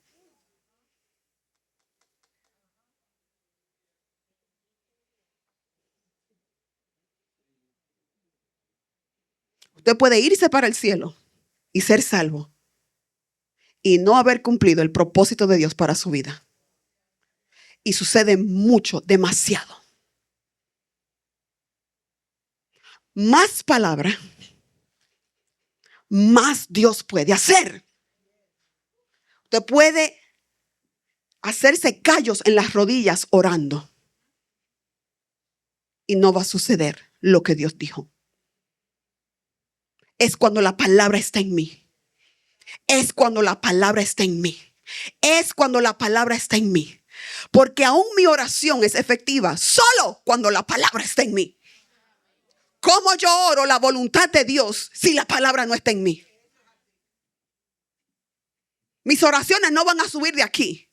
Speaker 1: Usted puede irse para el cielo y ser salvo y no haber cumplido el propósito de Dios para su vida. Y sucede mucho, demasiado. Más palabra, más Dios puede hacer. Usted puede hacerse callos en las rodillas orando y no va a suceder lo que Dios dijo. Es cuando la palabra está en mí. Es cuando la palabra está en mí. Es cuando la palabra está en mí. Porque aún mi oración es efectiva solo cuando la palabra está en mí. ¿Cómo yo oro la voluntad de Dios si la palabra no está en mí? Mis oraciones no van a subir de aquí,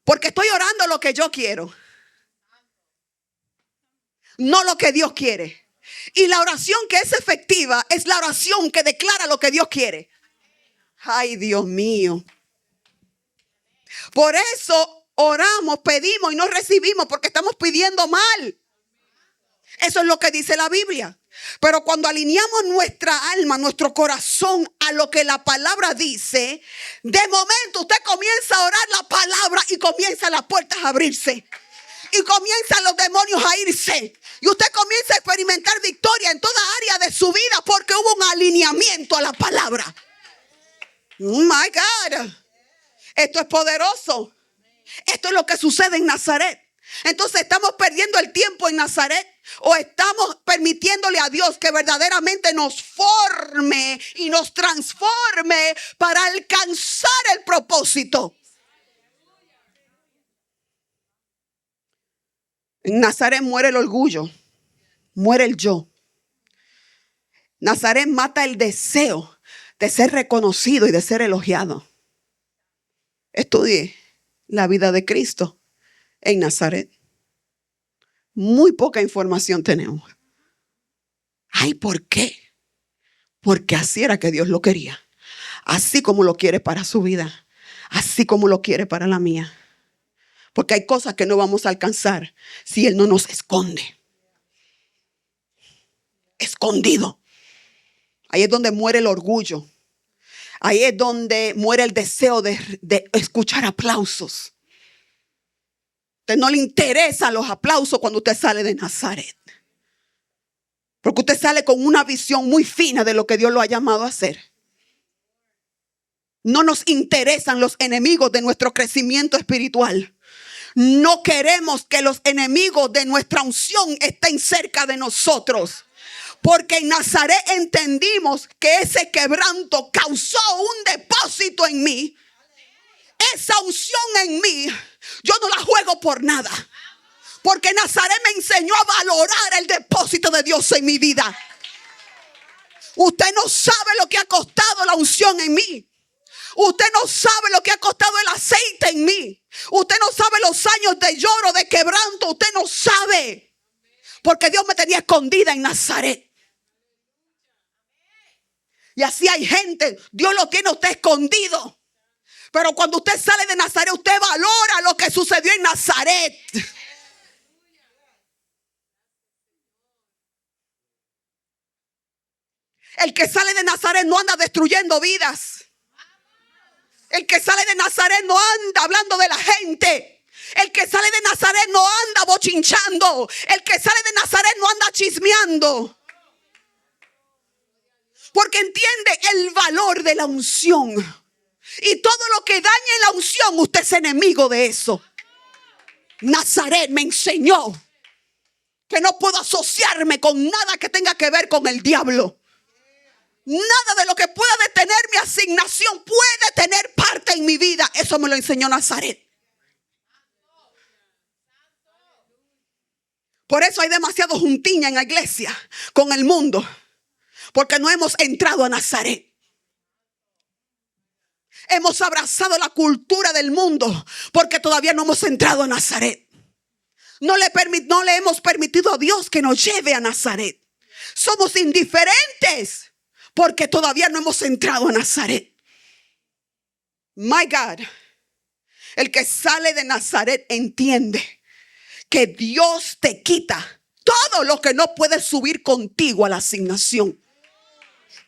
Speaker 1: porque estoy orando lo que yo quiero, no lo que Dios quiere. Y la oración que es efectiva es la oración que declara lo que Dios quiere. Ay, Dios mío. Por eso oramos, pedimos y no recibimos, porque estamos pidiendo mal. Eso es lo que dice la Biblia. Pero cuando alineamos nuestra alma, nuestro corazón a lo que la palabra dice, de momento usted comienza a orar la palabra y comienzan las puertas a abrirse. Y comienzan los demonios a irse. Y usted comienza a experimentar victoria en toda área de su vida porque hubo un alineamiento a la palabra. Oh my God. Esto es poderoso. Esto es lo que sucede en Nazaret. Entonces, ¿estamos perdiendo el tiempo en Nazaret? ¿O estamos permitiéndole a Dios que verdaderamente nos forme y nos transforme para alcanzar el propósito? En Nazaret muere el orgullo, muere el yo. Nazaret mata el deseo de ser reconocido y de ser elogiado. Estudie la vida de Cristo en Nazaret. Muy poca información tenemos. Ay, ¿por qué? Porque así era que Dios lo quería. Así como lo quiere para su vida. Así como lo quiere para la mía. Porque hay cosas que no vamos a alcanzar si Él no nos esconde. Escondido. Ahí es donde muere el orgullo. Ahí es donde muere el deseo de escuchar aplausos. A usted no le interesan los aplausos cuando usted sale de Nazaret. Porque usted sale con una visión muy fina de lo que Dios lo ha llamado a hacer. No nos interesan los enemigos de nuestro crecimiento espiritual. No queremos que los enemigos de nuestra unción estén cerca de nosotros. Porque en Nazaret entendimos que ese quebranto causó un depósito en mí. Esa unción en mí, yo no la juego por nada. Porque Nazaret me enseñó a valorar el depósito de Dios en mi vida. Usted no sabe lo que ha costado la unción en mí. Usted no sabe lo que ha costado el aceite en mí. Usted no sabe los años de lloro, de quebranto. Usted no sabe. Porque Dios me tenía escondida en Nazaret. Y así hay gente, Dios lo tiene a usted escondido. Pero cuando usted sale de Nazaret, usted valora lo que sucedió en Nazaret. El que sale de Nazaret no anda destruyendo vidas. El que sale de Nazaret no anda hablando de la gente. El que sale de Nazaret no anda bochinchando. El que sale de Nazaret no anda chismeando. Porque entiende el valor de la unción. Y todo lo que dañe la unción, usted es enemigo de eso. Nazaret me enseñó que no puedo asociarme con nada que tenga que ver con el diablo. Nada de lo que pueda detener mi asignación puede tener parte en mi vida. Eso me lo enseñó Nazaret. Por eso hay demasiado juntiña en la iglesia con el mundo. Porque no hemos entrado a Nazaret. Hemos abrazado la cultura del mundo porque todavía no hemos entrado a Nazaret. No le hemos permitido a Dios que nos lleve a Nazaret. Somos indiferentes porque todavía no hemos entrado a Nazaret. My God. El que sale de Nazaret entiende que Dios te quita todo lo que no puede subir contigo a la asignación.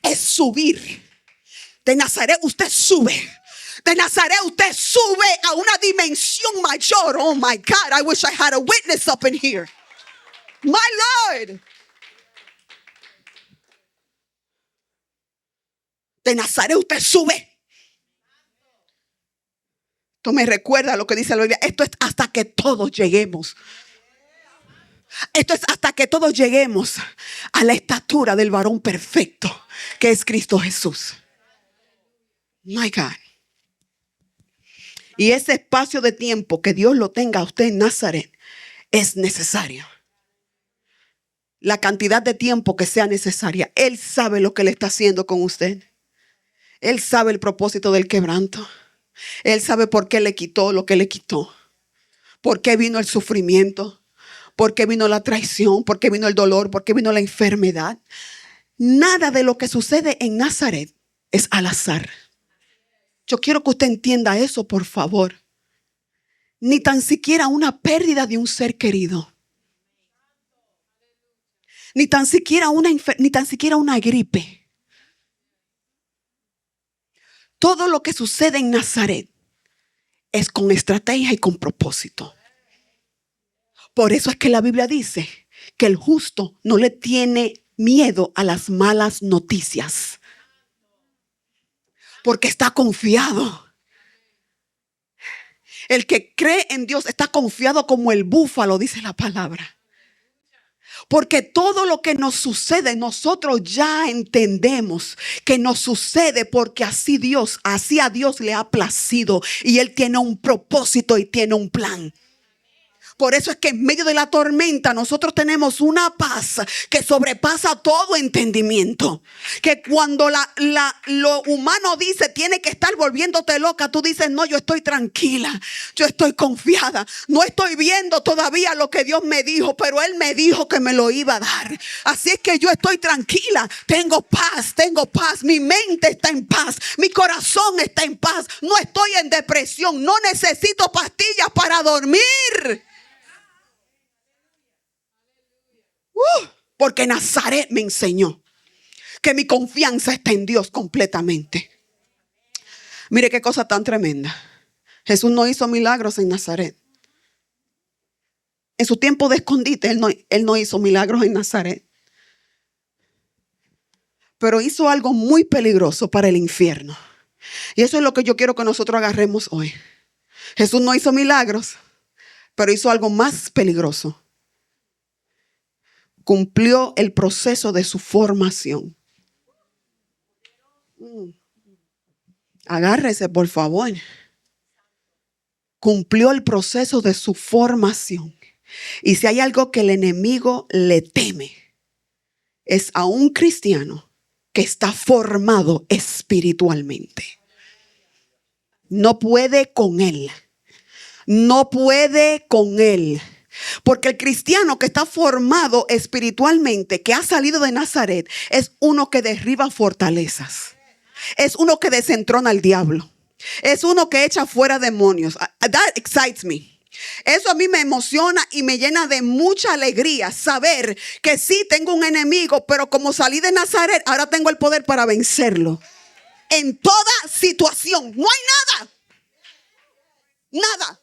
Speaker 1: Es subir. De Nazaret usted sube. De Nazaret usted sube a una dimensión mayor. Oh my God, I wish I had a witness up in here. My Lord. De Nazaret usted sube. Esto me recuerda lo que dice la Biblia. Esto es hasta que todos lleguemos. Esto es hasta que todos lleguemos a la estatura del varón perfecto, que es Cristo Jesús. My God. Y ese espacio de tiempo que Dios lo tenga a usted en Nazaret es necesario. La cantidad de tiempo que sea necesaria. Él sabe lo que le está haciendo con usted. Él sabe el propósito del quebranto. Él sabe por qué le quitó lo que le quitó. Por qué vino el sufrimiento. Por qué vino la traición. Por qué vino el dolor. Por qué vino la enfermedad. Nada de lo que sucede en Nazaret es al azar. Yo quiero que usted entienda eso, por favor. Ni tan siquiera una pérdida de un ser querido. Ni tan siquiera una gripe. Todo lo que sucede en Nazaret es con estrategia y con propósito. Por eso es que la Biblia dice que el justo no le tiene miedo a las malas noticias. Porque está confiado. El que cree en Dios está confiado como el búfalo, dice la palabra. Porque todo lo que nos sucede, nosotros ya entendemos que nos sucede porque así a Dios le ha placido. Y Él tiene un propósito y tiene un plan. Por eso es que en medio de la tormenta nosotros tenemos una paz que sobrepasa todo entendimiento. Que cuando lo humano dice tiene que estar volviéndote loca, tú dices no, yo estoy tranquila, yo estoy confiada. No estoy viendo todavía lo que Dios me dijo, pero Él me dijo que me lo iba a dar. Así es que yo estoy tranquila, tengo paz. Mi mente está en paz, mi corazón está en paz. No estoy en depresión, no necesito pastillas para dormir. Porque Nazaret me enseñó que mi confianza está en Dios completamente. Mire qué cosa tan tremenda. Jesús no hizo milagros en Nazaret. En su tiempo de escondite, él no hizo milagros en Nazaret. Pero hizo algo muy peligroso para el infierno. Y eso es lo que yo quiero que nosotros agarremos hoy. Jesús no hizo milagros, pero hizo algo más peligroso. Cumplió el proceso de su formación. Agárrese, por favor. Cumplió el proceso de su formación. Y si hay algo que el enemigo le teme, es a un cristiano que está formado espiritualmente. No puede con él. No puede con él. Porque el cristiano que está formado espiritualmente, que ha salido de Nazaret, es uno que derriba fortalezas. Es uno que desentrona al diablo. Es uno que echa fuera demonios. That excites me. Eso a mí me emociona y me llena de mucha alegría saber que sí tengo un enemigo, pero como salí de Nazaret, ahora tengo el poder para vencerlo. En toda situación. No hay nada.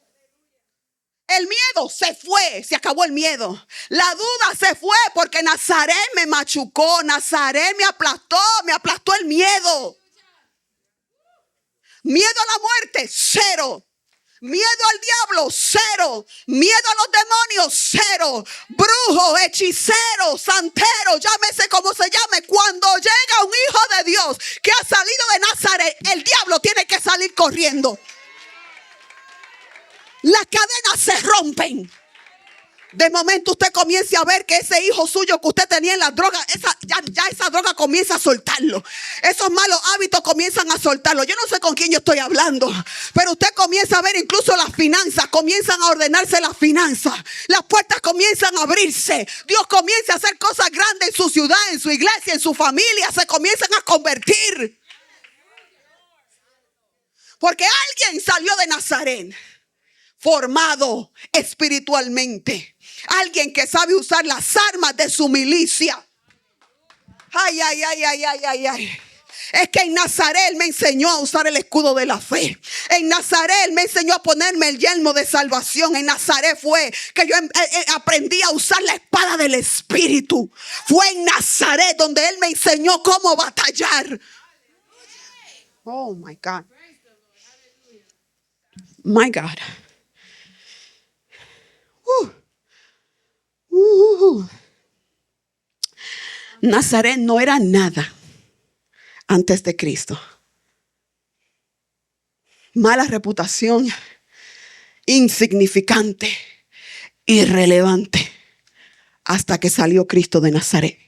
Speaker 1: El miedo se fue, se acabó el miedo. La duda se fue porque Nazaret me machucó, Nazaret me aplastó el miedo. Miedo a la muerte, cero. Miedo al diablo, cero. Miedo a los demonios, cero. Brujo, hechicero, santero, llámese como se llame. Cuando llega un hijo de Dios que ha salido de Nazaret, el diablo tiene que salir corriendo. Las cadenas se rompen. De momento usted comience a ver que ese hijo suyo que usted tenía en la droga, ya esa droga comienza a soltarlo. Esos malos hábitos comienzan a soltarlo. Yo no sé con quién yo estoy hablando, pero usted comienza a ver incluso las finanzas, comienzan a ordenarse las finanzas. Las puertas comienzan a abrirse. Dios comienza a hacer cosas grandes en su ciudad, en su iglesia, en su familia. Se comienzan a convertir. Porque alguien salió de Nazaret formado espiritualmente. Alguien que sabe usar las armas de su milicia. Ay, ay, ay, ay, ay, ay, ay. Es que en Nazaret Él me enseñó a usar el escudo de la fe. En Nazaret Él me enseñó a ponerme el yelmo de salvación. En Nazaret fue que yo aprendí a usar la espada del Espíritu. Fue en Nazaret donde Él me enseñó cómo batallar. Oh my God. My God. Nazaret no era nada antes de Cristo. Mala reputación, insignificante, irrelevante, hasta que salió Cristo de Nazaret.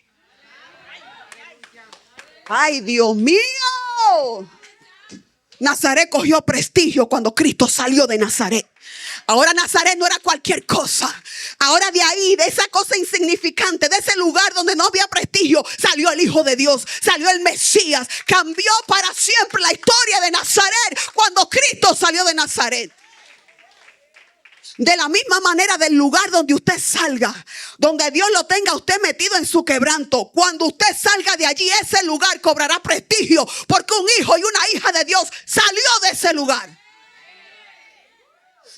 Speaker 1: ¡Ay, Dios mío! Nazaret cogió prestigio cuando Cristo salió de Nazaret. Ahora Nazaret no era cualquier cosa. Ahora de ahí, de esa cosa insignificante, de ese lugar donde no había prestigio, salió el Hijo de Dios, salió el Mesías. Cambió para siempre la historia de Nazaret cuando Cristo salió de Nazaret. De la misma manera, del lugar donde usted salga, donde Dios lo tenga usted metido en su quebranto, cuando usted salga de allí, ese lugar cobrará prestigio, porque un hijo y una hija de Dios salió de ese lugar.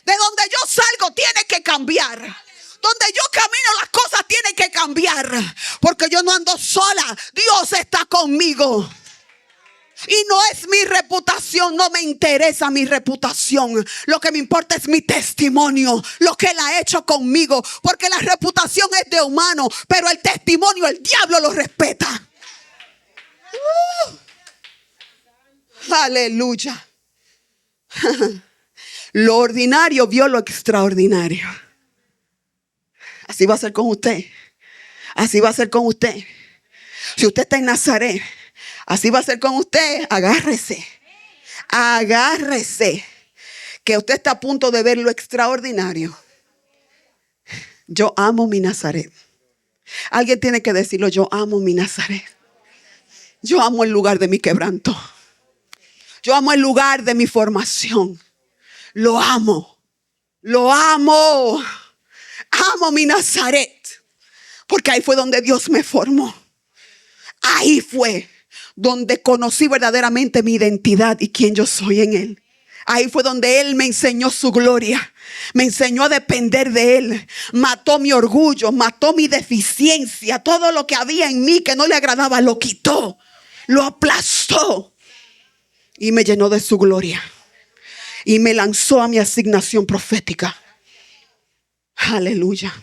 Speaker 1: De donde yo salgo tiene que cambiar. Donde yo camino las cosas tienen que cambiar, porque yo no ando sola. Dios está conmigo. Y no es mi reputación, no me interesa mi reputación. Lo que me importa es mi testimonio, lo que Él ha hecho conmigo. Porque la reputación es de humano, pero el testimonio el diablo lo respeta. Aleluya. Lo ordinario vio lo extraordinario. Así va a ser con usted. Así va a ser con usted. Si usted está en Nazaret, así va a ser con usted. Agárrese. Agárrese. Que usted está a punto de ver lo extraordinario. Yo amo mi Nazaret. Alguien tiene que decirlo. Yo amo mi Nazaret. Yo amo el lugar de mi quebranto. Yo amo el lugar de mi formación. Lo amo. Lo amo. Amo mi Nazaret. Porque ahí fue donde Dios me formó. Ahí fue donde conocí verdaderamente mi identidad y quién yo soy en Él. Ahí fue donde Él me enseñó su gloria. Me enseñó a depender de Él. Mató mi orgullo, mató mi deficiencia. Todo lo que había en mí que no le agradaba lo quitó. Lo aplastó. Y me llenó de su gloria. Y me lanzó a mi asignación profética. Aleluya.